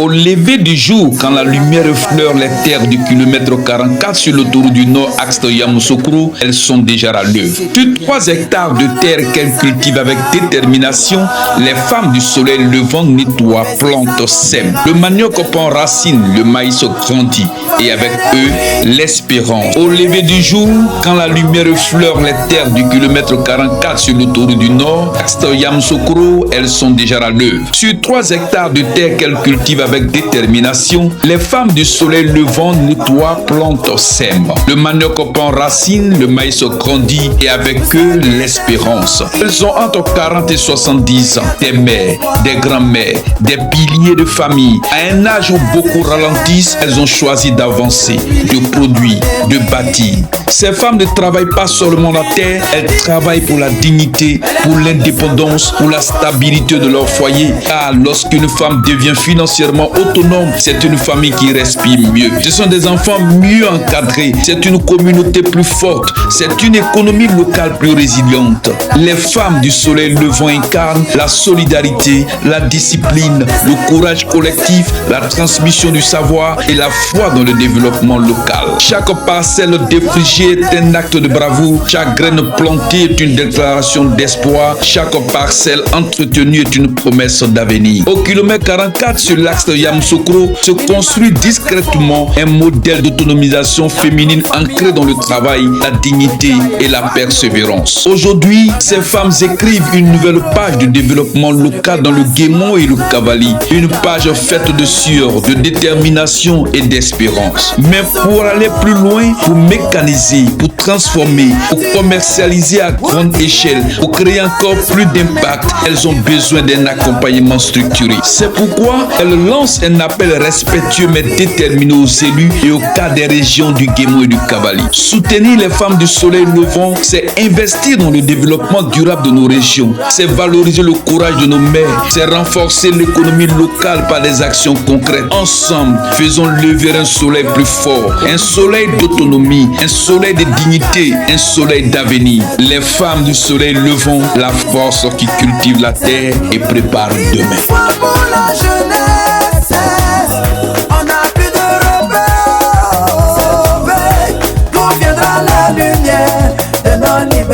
Au lever du jour, quand la lumière effleure les terres du kilomètre 44 sur l'autoroute du Nord, axe de Yamoussoukro, elles sont déjà à l'œuvre. Sur 3 hectares de terre qu'elles cultivent avec détermination, les femmes du soleil levant nettoient, plantent, sèment. Le manioc prend racine, le maïs grandit et avec eux, l'espérance. Au lever du jour, quand la lumière effleure les terres du kilomètre 44 sur l'autoroute du Nord, axe de Yamoussoukro, elles sont déjà à l'œuvre. Sur 3 hectares de terre qu'elles cultivent avec détermination, les femmes du soleil levant nettoient, plantent, sèment. Le manioc prend racine, le maïs grandit et avec eux l'espérance. Elles ont entre 40 et 70 ans, des mères, des grands-mères, des piliers de famille. À un âge où beaucoup ralentissent, elles ont choisi d'avancer, de produire, de bâtir. Ces femmes ne travaillent pas seulement la terre, elles travaillent pour la dignité, pour l'indépendance, pour la stabilité de leur foyer. Car lorsqu'une femme devient financièrement autonome, c'est une famille qui respire mieux. Ce sont des enfants mieux encadrés, c'est une communauté plus forte, c'est une économie locale plus résiliente. Les femmes du soleil levant incarnent la solidarité, la discipline, le courage collectif, la transmission du savoir et la foi dans le développement local. Chaque parcelle défrigée est un acte de bravoure, chaque graine plantée est une déclaration d'espoir, chaque parcelle entretenue est une promesse d'avenir. Au kilomètre 44 sur l'axe de Yamoussoukro se construit discrètement un modèle d'autonomisation féminine ancré dans le travail, la dignité et la persévérance. Aujourd'hui, ces femmes écrivent une nouvelle page de développement local dans le Guémon et le Cavali. Une page faite de sueur, de détermination et d'espérance. Mais pour aller plus loin, pour mécaniser, pour transformer, pour commercialiser à grande échelle, pour créer encore plus d'impact, elles ont besoin d'un accompagnement structuré. C'est pourquoi elles lancent un appel respectueux mais déterminé aux élus et aux cas des régions du Guémon et du Cavali. Soutenir les femmes du soleil levant, c'est investir dans le développement durable de nos régions, c'est valoriser le courage de nos mères, c'est renforcer l'économie locale par des actions concrètes. Ensemble, faisons lever un soleil plus fort, un soleil d'autonomie, un soleil de dignité, un soleil d'avenir. Les femmes du soleil levant, la force qui cultive la terre et prépare demain.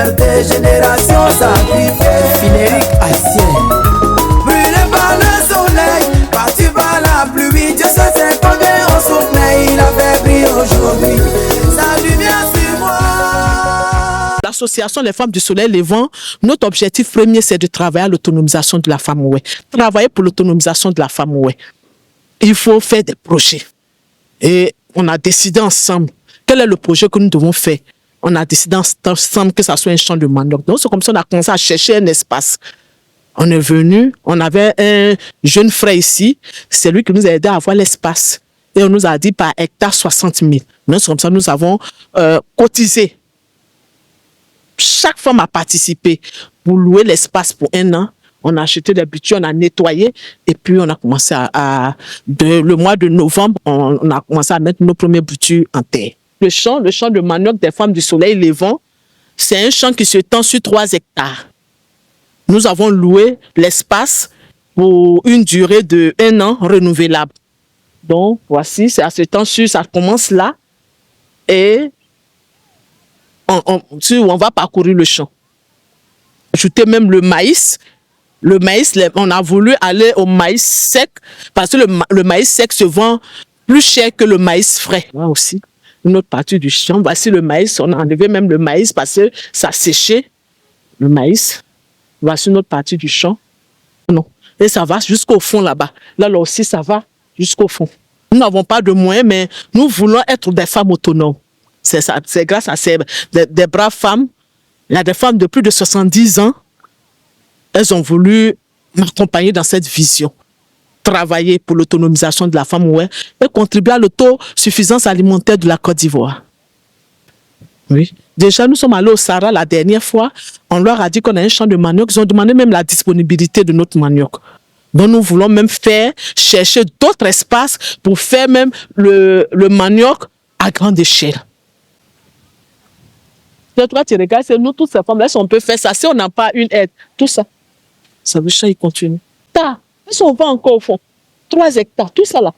Des générations sacrifiées. Finérique haïtien. Brûlé par le soleil, battu par la pluie. Dieu sait combien on souffrait, il avait brillé aujourd'hui. Sa lumière sur moi. L'association Les Femmes du Soleil Levant, notre objectif premier, c'est de travailler à l'autonomisation de la femme. Travailler pour l'autonomisation de la femme. Il faut faire des projets. Et on a décidé ensemble quel est le projet que nous devons faire. On a décidé ensemble que ça soit un champ de manioc. Donc, c'est comme ça qu'on a commencé à chercher un espace. On est venu, on avait un jeune frère ici, c'est lui qui nous a aidé à avoir l'espace. Et on nous a dit par hectare 60 000. Donc, c'est comme ça que nous avons cotisé. Chaque femme a participé pour louer l'espace pour 1 an. On a acheté des bitumes, on a nettoyé et puis on a commencé le mois de novembre, on a commencé à mettre nos premiers bitumes en terre. Le champ de manioc des Femmes du Soleil Levant, c'est un champ qui s'étend sur 3 hectares. Nous avons loué l'espace pour une durée de 1 an renouvelable. Donc, voici, ça s'étend sur, ça commence là et on va parcourir le champ. Ajouter même le maïs. Le maïs, on a voulu aller au maïs sec parce que le maïs sec se vend plus cher que le maïs frais. Là aussi. Une autre partie du champ. Voici le maïs. On a enlevé même le maïs parce que ça séchait. Le maïs. Voici une autre partie du champ. Non. Et ça va jusqu'au fond là-bas. Là aussi, ça va jusqu'au fond. Nous n'avons pas de moyens, mais nous voulons être des femmes autonomes. C'est grâce à des braves femmes. Il y a des femmes de plus de 70 ans. Elles ont voulu m'accompagner dans cette vision. Travailler pour l'autonomisation de la femme et contribuer à l'autosuffisance alimentaire de la Côte d'Ivoire. Oui. Déjà, nous sommes allés au Sahara la dernière fois. On leur a dit qu'on a un champ de manioc. Ils ont demandé même la disponibilité de notre manioc. Donc, nous voulons même chercher d'autres espaces pour faire même le manioc à grande échelle. Toi, tu regardes, c'est nous, toutes ces femmes-là, si on peut faire ça, si on n'a pas une aide, tout ça, ça veut dire qu'il continue. Ils sont pas encore au fond. 3 hectares, tout ça là,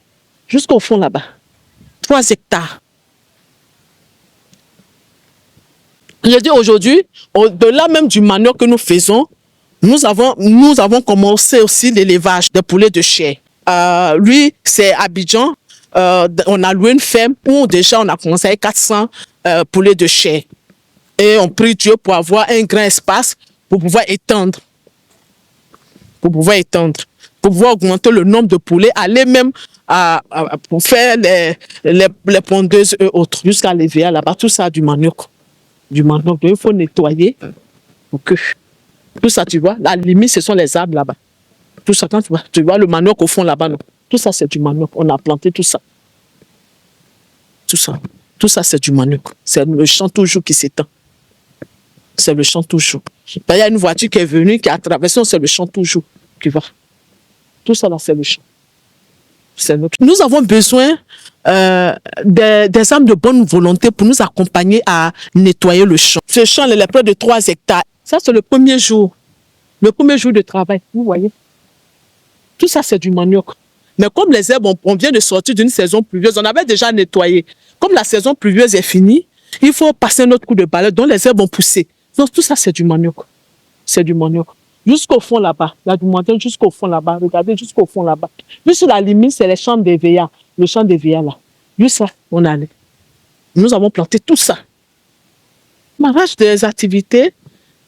jusqu'au fond là-bas. 3 hectares. Je dis aujourd'hui, au-delà même du manioc que nous faisons, nous avons commencé aussi l'élevage de poulets de chair. Lui, c'est Abidjan. On a loué une ferme où déjà on a commencé avec 400 poulets de chair. Et on prie Dieu pour avoir un grand espace pour pouvoir étendre. Pour pouvoir augmenter le nombre de poulets, aller même pour faire les pondeuses et autres, jusqu'à l'EVA là-bas. Tout ça du manioc. Donc, il faut nettoyer pour que tout ça, tu vois, la limite, ce sont les arbres là-bas. Tout ça, quand tu vois le manioc au fond là-bas, non? Tout ça, c'est du manioc. On a planté tout ça. Tout ça, c'est du manioc. C'est le champ toujours qui s'étend. C'est le champ toujours. Il y a une voiture qui est venue, qui a traversé, c'est le champ toujours qui va. Tout ça, là, c'est le champ. Nous avons besoin des âmes de bonne volonté pour nous accompagner à nettoyer le champ. Ce champ, il est près de 3 hectares. Ça, c'est le premier jour. Le premier jour de travail, vous voyez. Tout ça, c'est du manioc. Mais comme les herbes, on vient de sortir d'une saison pluvieuse, on avait déjà nettoyé. Comme la saison pluvieuse est finie, il faut passer un autre coup de balai, dont les herbes ont poussé. Donc, tout ça, c'est du manioc. C'est du manioc. Jusqu'au fond là-bas. Il y a du manioc jusqu'au fond là-bas. Regardez, jusqu'au fond là-bas. Juste sur la limite, c'est les champs d'EVA. Le champ d'EVA là. Juste ça, on allait. Nous avons planté tout ça. Le mariage des activités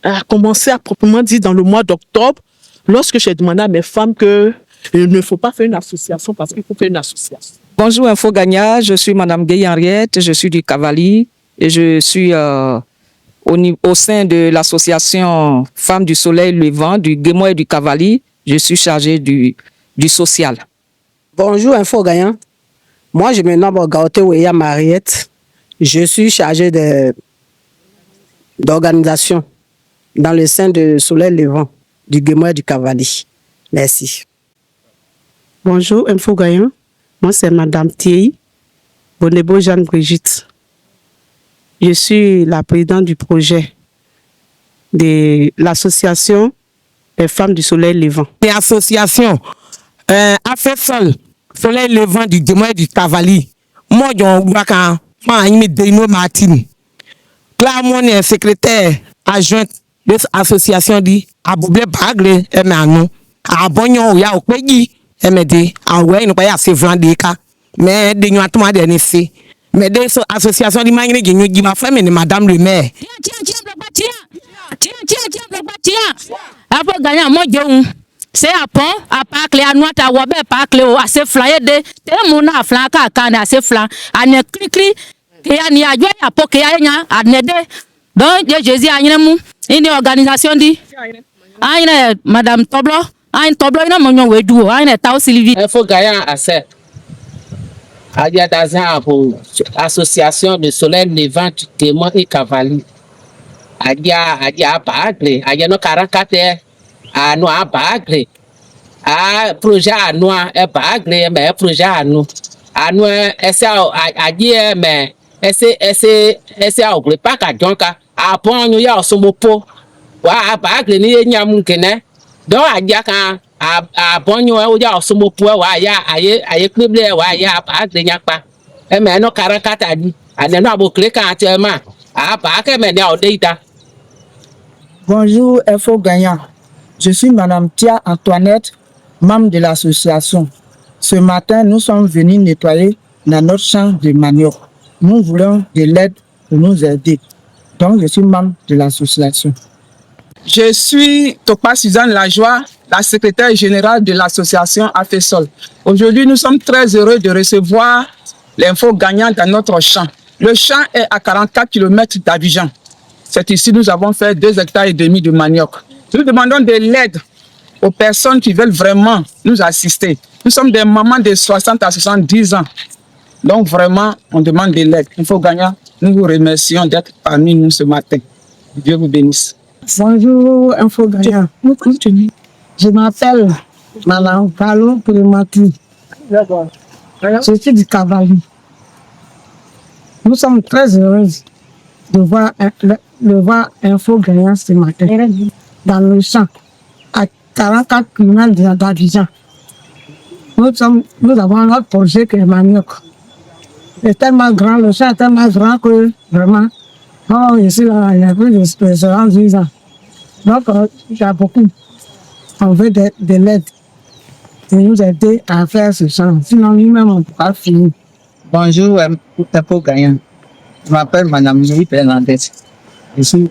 a commencé à proprement dit dans le mois d'octobre, lorsque j'ai demandé à mes femmes qu'il ne faut pas faire une association parce qu'il faut faire une association. Bonjour Info Gagna, je suis Madame Gueye Henriette, je suis du Cavali et je suis au sein de l'association Femmes du Soleil Levant, du Guémo et du Cavali. Je suis chargée du social. Bonjour Info Gagna, moi je me nomme Gaoté Weya Mariette, je suis chargée d'organisation dans le sein de Soleil Levant, du Guémo et du Cavali. Merci. Bonjour Info Gagna. Moi, c'est Madame Thierry Bonebo Jeanne-Brigitte. Je suis la présidente du projet de l'association des femmes du Soleil Levant. L'association AFESOL, Soleil Levant du Guémo et du Cavali. Moi, je suis Dino Martin. Clairement, je suis secrétaire adjoint de l'association dit Abouble Bagle et Manou. Abonyon, il y a au pays. MD, en ouais, nous pas assez vendéka, mais de nous attendre des nessés. Mais des associations de manière que nous disons faire, mais madame le maire. Après gagner moi je c'est à pont à pas clé à noix à wabe pas clé au assez flyer de te mon a flan ka kan assez flan a ne cri que ya ni a joie à poke ya nya a ne de donc Jésus a une une organisation dit a une madame Toblo. Un tableau ina monyo wedu o ina taw Sylvie Info Gagna assez adia dazan pour association de Soleil Levant Guémo et Cavali adia bagle adia no 44 a no a bagle a projet a no e bagle mais projet a no esse adia mais esse a ogle pa ka jonka a ponyo ya osomopo wa bagle ni nyam kene donc adia kan a bonyo o ja osomopu wa ya aye krible wa ya pa adenya pa e me no 44 adi ane no abokle kan atema a pa ke me ne odeita. Bonjour Info Gagna. Je suis Madame Tia Antoinette, membre de l'association. Ce matin, nous sommes venus nettoyer dans notre champ de manioc. Nous voulons de l'aide pour nous aider. Donc je suis membre de l'association. Je suis Topa Suzanne Lajoie, la secrétaire générale de l'association AFESOL. Aujourd'hui, nous sommes très heureux de recevoir l'info gagnante dans notre champ. Le champ est à 44 km d'Abidjan. C'est ici que nous avons fait 2,5 hectares de manioc. Nous demandons de l'aide aux personnes qui veulent vraiment nous assister. Nous sommes des mamans de 60 à 70 ans. Donc vraiment, on demande de l'aide. Info gagnant, nous vous remercions d'être parmi nous ce matin. Dieu vous bénisse. Bonjour Info Gagna. Je m'appelle Madame Carlo Primati. Je suis du Cavali. Nous sommes très heureux de voir Info Gagna ce matin dans le champ à 44 km d'Abidjan. nous avons notre projet qui est manioc. C'est tellement grand, le champ est tellement grand que vraiment, ici, là, il y a plus de 70 ans. Donc, il y a beaucoup. On veut de l'aide pour nous aider à faire ce champ. Sinon, nous-mêmes, on ne peut pas finir. Bonjour, Info Gagnant. Je m'appelle Madame Louis Fernandez. Je suis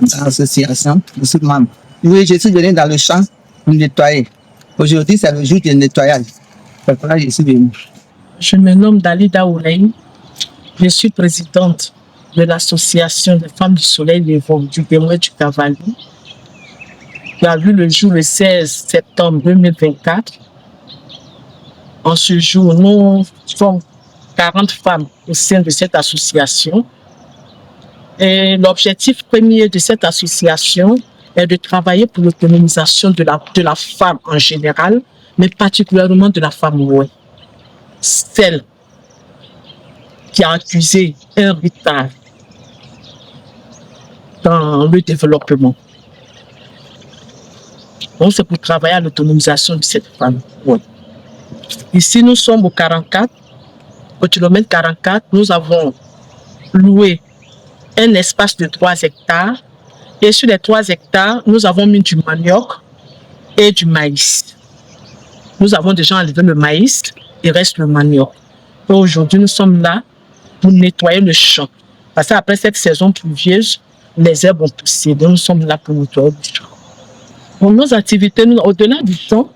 dans l'association, je suis membre. Oui, je suis venu dans le champ pour nettoyer. Aujourd'hui, c'est le jour du nettoyage. C'est pour ça que je suis venu. Je me nomme Dalida Ouley. Je suis présidente de l'association des femmes du soleil levant du Guémoué du Cavali, qui a vu le jour le 16 septembre 2024. En ce jour, nous sommes 40 femmes au sein de cette association. Et l'objectif premier de cette association est de travailler pour l'autonomisation de la femme en général, mais particulièrement de la femme oué. Celle qui a accusé un retard dans le développement. Donc, c'est pour travailler à l'autonomisation de cette femme. Ouais. Ici, nous sommes au 44, au kilomètre 44. Nous avons loué un espace de 3 hectares. Et sur les 3 hectares, nous avons mis du manioc et du maïs. Nous avons déjà enlevé le maïs, il reste le manioc. Et aujourd'hui, nous sommes là pour nettoyer le champ. Parce qu'après cette saison pluvieuse, les herbes ont poussé. Donc, nous sommes là pour nettoyer le champ. Pour nos activités, au-delà du champ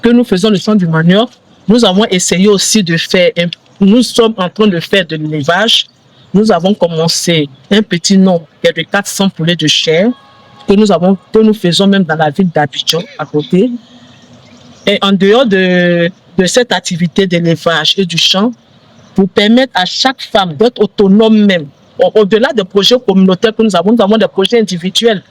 que nous faisons le champ du manioc, nous avons essayé aussi de faire, nous sommes en train de faire de l'élevage. Nous avons commencé un petit nombre de 400 poulets de chair que nous faisons même dans la ville d'Abidjan à côté. Et en dehors de cette activité d'élevage et du champ, pour permettre à chaque femme d'être autonome même. Au-delà des projets communautaires que nous avons des projets individuels.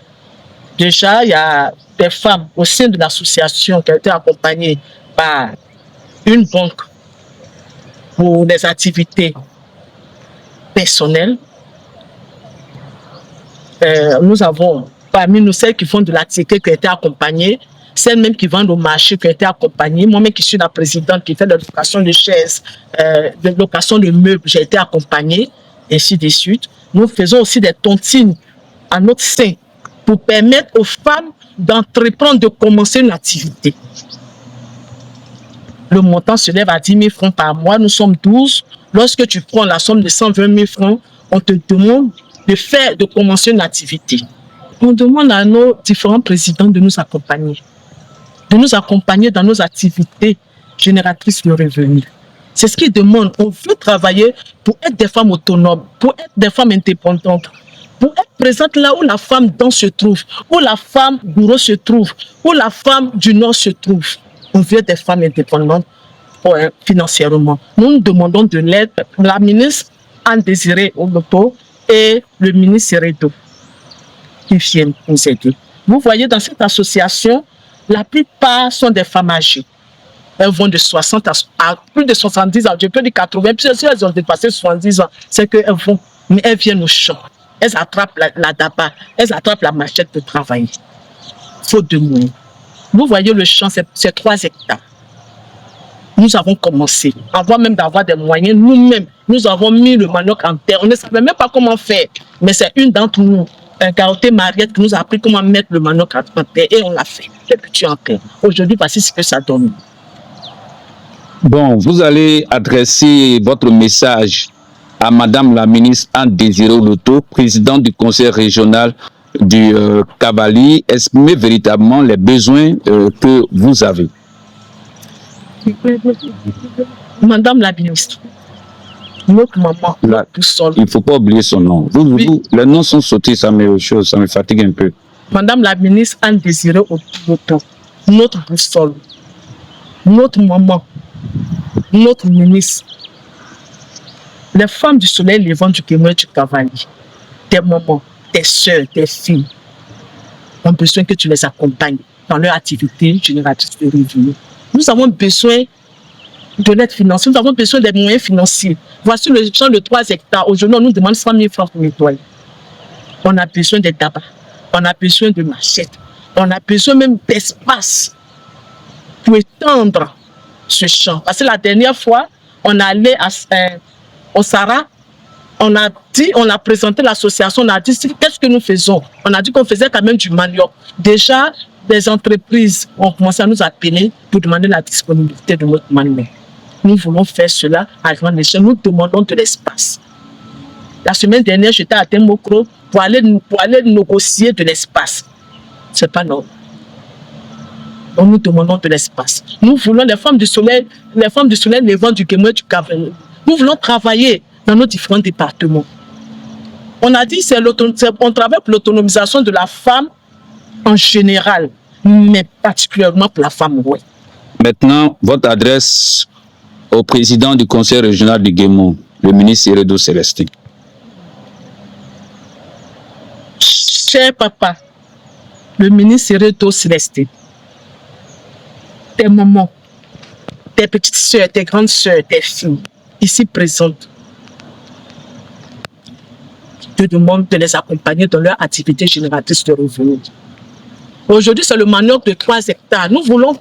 Déjà, il y a des femmes au sein de l'association qui ont été accompagnées par une banque pour les activités personnelles. Nous avons parmi nous celles qui font de la ticket qui ont été accompagnées, celles même qui vendent au marché qui ont été accompagnées. Moi-même qui suis la présidente qui fait de la location de chaises, de location de meubles, j'ai été accompagnée, ainsi de suite. Nous faisons aussi des tontines à notre sein pour permettre aux femmes d'entreprendre, de commencer une activité. Le montant se lève à 10 000 francs par mois. Nous sommes 12. Lorsque tu prends la somme de 120 000 francs, on te demande de commencer une activité. On demande à nos différents présidents de nous accompagner dans nos activités génératrices de revenus. C'est ce qu'ils demandent. On veut travailler pour être des femmes autonomes, pour être des femmes indépendantes, pour être présente là où la femme danse se trouve, où la femme bourreau se trouve, où la femme du Nord se trouve. On veut des femmes indépendantes financièrement. Nous demandons de l'aide. La ministre Anne-Désirée Oloto et le ministre Seredo qui viennent nous aider. Vous voyez, dans cette association, la plupart sont des femmes âgées. Elles vont de 60 à plus de 70 ans. Je peux dire 80. Puis si elles ont dépassé 70 ans, c'est qu'elles vont, mais elles viennent au champ. Elles attrapent la daba, elles attrapent la machette pour travailler. Faute de moyens. Vous voyez, le champ, c'est 3 hectares. Nous avons commencé, avant même d'avoir des moyens, nous-mêmes, nous avons mis le manioc en terre. On ne savait même pas comment faire, mais c'est une d'entre nous, Gaoté Mariette, qui nous a appris comment mettre le manioc en terre et on l'a fait, le petit en terre. Aujourd'hui, voici ce que ça donne. Bon, vous allez adresser votre message à Madame la ministre Anne-Désirée Oloto, présidente du conseil régional du Cavali. Exprimez véritablement les besoins que vous avez. Madame la ministre, notre maman, notre boussole. Il ne faut pas oublier son nom. Les noms sont sautés, ça me fatigue un peu. Madame la ministre Anne-Désirée Oloto, notre boussole, notre maman, notre ministre, les femmes du soleil levant du Guémoué du Cavali, tes mamans, tes soeurs, tes filles, ont besoin que tu les accompagnes dans leur activité génératrice de revenus. Nous avons besoin de l'aide financière, nous avons besoin des moyens financiers. Voici le champ de 3 hectares. Aujourd'hui, on nous demande 100 000 francs pour nettoyer. On a besoin de tabac, on a besoin de machettes, on a besoin même d'espace pour étendre ce champ. Parce que la dernière fois, on allait au Sahara, on a présenté l'association, on a dit qu'est-ce que nous faisons. On a dit qu'on faisait quand même du manioc. Déjà, des entreprises ont commencé à nous appeler pour demander la disponibilité de notre manioc. Nous voulons faire cela à grande échelle. Nous demandons de l'espace. La semaine dernière, j'étais à Temokro pour aller négocier de l'espace. Ce n'est pas normal. Donc nous demandons de l'espace. Nous voulons les femmes du soleil levant du Guémois du Cavalier. Nous voulons travailler dans nos différents départements. On a dit on travaille pour l'autonomisation de la femme en général, mais particulièrement pour la femme. Ouais. Maintenant, votre adresse au président du conseil régional du Guémon, le ministre Eredo Célestin. Cher papa, le ministre Eredo Célestin, tes mamans, tes petites sœurs, tes grandes sœurs, tes filles, ici présentes, je te demande de les accompagner dans leur activité génératrice de revenus. Aujourd'hui, c'est le manioc de 3 hectares. Nous voulons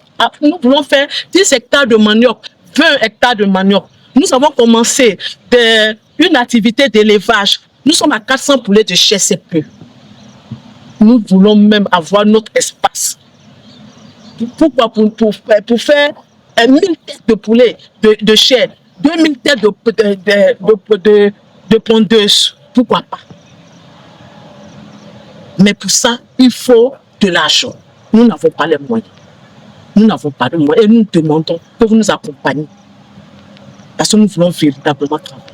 faire 10 hectares de manioc, 20 hectares de manioc. Nous avons commencé une activité d'élevage. Nous sommes à 400 poulets de chair, c'est peu. Nous voulons même avoir notre espace. Pourquoi? Pour faire 1000 têtes de poulet de chair, 2000 têtes de pondeuses. Pourquoi pas? Mais pour ça, il faut de l'argent. Nous n'avons pas les moyens. Nous n'avons pas de moyens et nous demandons que vous nous accompagniez. Parce que nous voulons véritablement travailler.